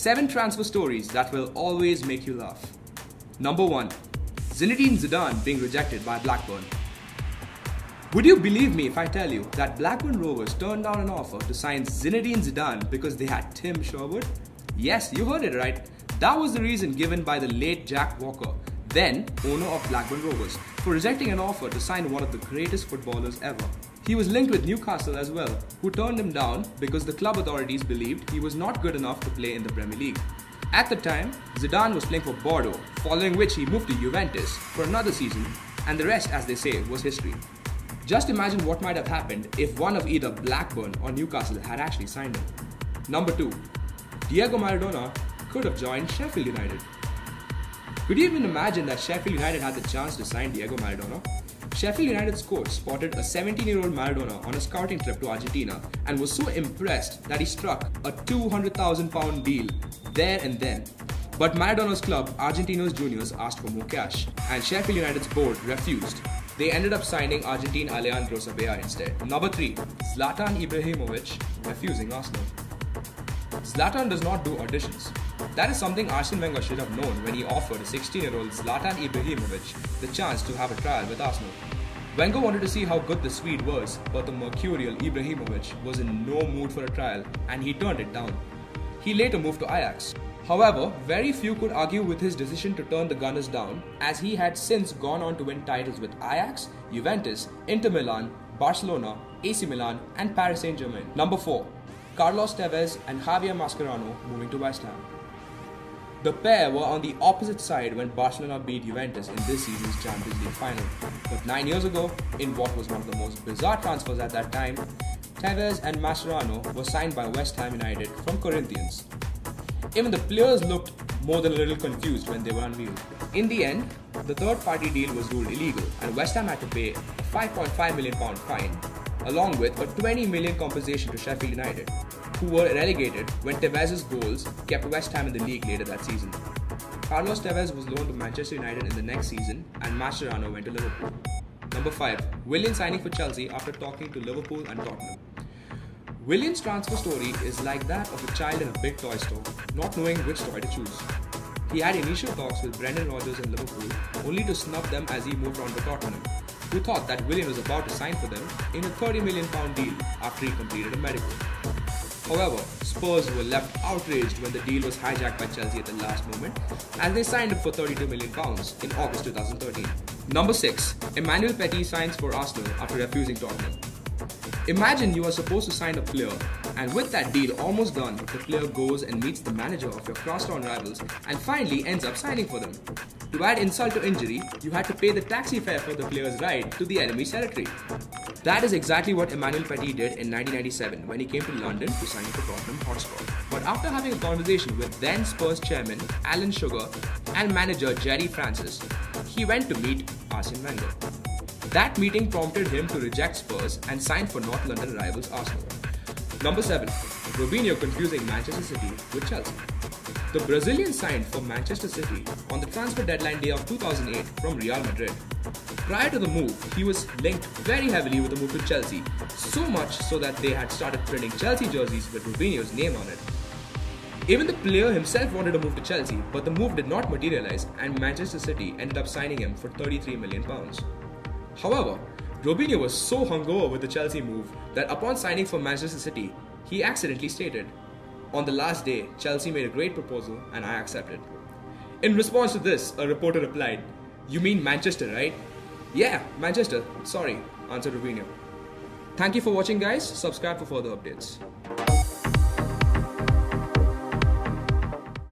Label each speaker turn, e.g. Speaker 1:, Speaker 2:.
Speaker 1: 7 transfer stories that will always make you laugh. Number 1. Zinedine Zidane being rejected by Blackburn. Would you believe me if I tell you that Blackburn Rovers turned down an offer to sign Zinedine Zidane because they had Tim Sherwood? Yes, you heard it right. That was the reason given by the late Jack Walker, then owner of Blackburn Rovers, for rejecting an offer to sign one of the greatest footballers ever. He was linked with Newcastle as well, who turned him down because the club authorities believed he was not good enough to play in the Premier League. At the time, Zidane was playing for Bordeaux, following which he moved to Juventus for another season, and the rest, as they say, was history. Just imagine what might have happened if one of either Blackburn or Newcastle had actually signed him. Number 2. Diego Maradona could have joined Sheffield United. Could you even imagine that Sheffield United had the chance to sign Diego Maradona? Sheffield United's coach spotted a 17-year-old Maradona on a scouting trip to Argentina and was so impressed that he struck a £200,000 deal there and then. But Maradona's club, Argentinos Juniors, asked for more cash, and Sheffield United's board refused. They ended up signing Argentine Alejandro Sabella instead. Number 3. Zlatan Ibrahimovic refusing Arsenal. Zlatan does not do auditions. That is something Arsene Wenger should have known when he offered a 16-year-old Zlatan Ibrahimovic the chance to have a trial with Arsenal. Wenger wanted to see how good the Swede was, but the mercurial Ibrahimovic was in no mood for a trial and he turned it down. He later moved to Ajax. However, very few could argue with his decision to turn the Gunners down, as he had since gone on to win titles with Ajax, Juventus, Inter Milan, Barcelona, AC Milan and Paris Saint-Germain. Number 4. Carlos Tevez and Javier Mascherano moving to West Ham. The pair were on the opposite side when Barcelona beat Juventus in this season's Champions League final. But 9 years ago, in what was one of the most bizarre transfers at that time, Tevez and Mascherano were signed by West Ham United from Corinthians. Even the players looked more than a little confused when they were unveiled. In the end, the third-party deal was ruled illegal and West Ham had to pay a £5.5 million fine, along with a $20 million compensation to Sheffield United, who were relegated when Tevez's goals kept West Ham in the league later that season. Carlos Tevez was loaned to Manchester United in the next season and Mascherano went to Liverpool. Number 5. Willian signing for Chelsea after talking to Liverpool and Tottenham. Willian's transfer story is like that of a child in a big toy store, not knowing which toy to choose. He had initial talks with Brendan Rodgers in Liverpool, only to snub them as he moved on to Tottenham, who thought that Willian was about to sign for them in a £30 million deal after he completed a medical. However, Spurs were left outraged when the deal was hijacked by Chelsea at the last moment, as they signed him for £32 million in August 2013. Number 6. Emmanuel Petit signs for Arsenal after refusing Tottenham. Imagine you are supposed to sign a player, and with that deal almost done, the player goes and meets the manager of your crosstown rivals and finally ends up signing for them. To add insult to injury, you had to pay the taxi fare for the player's ride to the enemy territory. That is exactly what Emmanuel Petit did in 1997 when he came to London to sign for Tottenham Hotspur. But after having a conversation with then Spurs chairman Alan Sugar and manager Jerry Francis, he went to meet Arsene Wenger. That meeting prompted him to reject Spurs and sign for North London rivals Arsenal. Number 7. Robinho confusing Manchester City with Chelsea. The Brazilian signed for Manchester City on the transfer deadline day of 2008 from Real Madrid. Prior to the move, he was linked very heavily with the move to Chelsea, so much so that they had started printing Chelsea jerseys with Robinho's name on it. Even the player himself wanted to move to Chelsea, but the move did not materialize and Manchester City ended up signing him for £33 million. However, Robinho was so hungover with the Chelsea move that upon signing for Manchester City, he accidentally stated, "On the last day, Chelsea made a great proposal and I accepted." In response to this, a reporter replied, "You mean Manchester, right?" "Yeah, Manchester, sorry," answered Robinho. Thank you for watching guys, subscribe for further updates.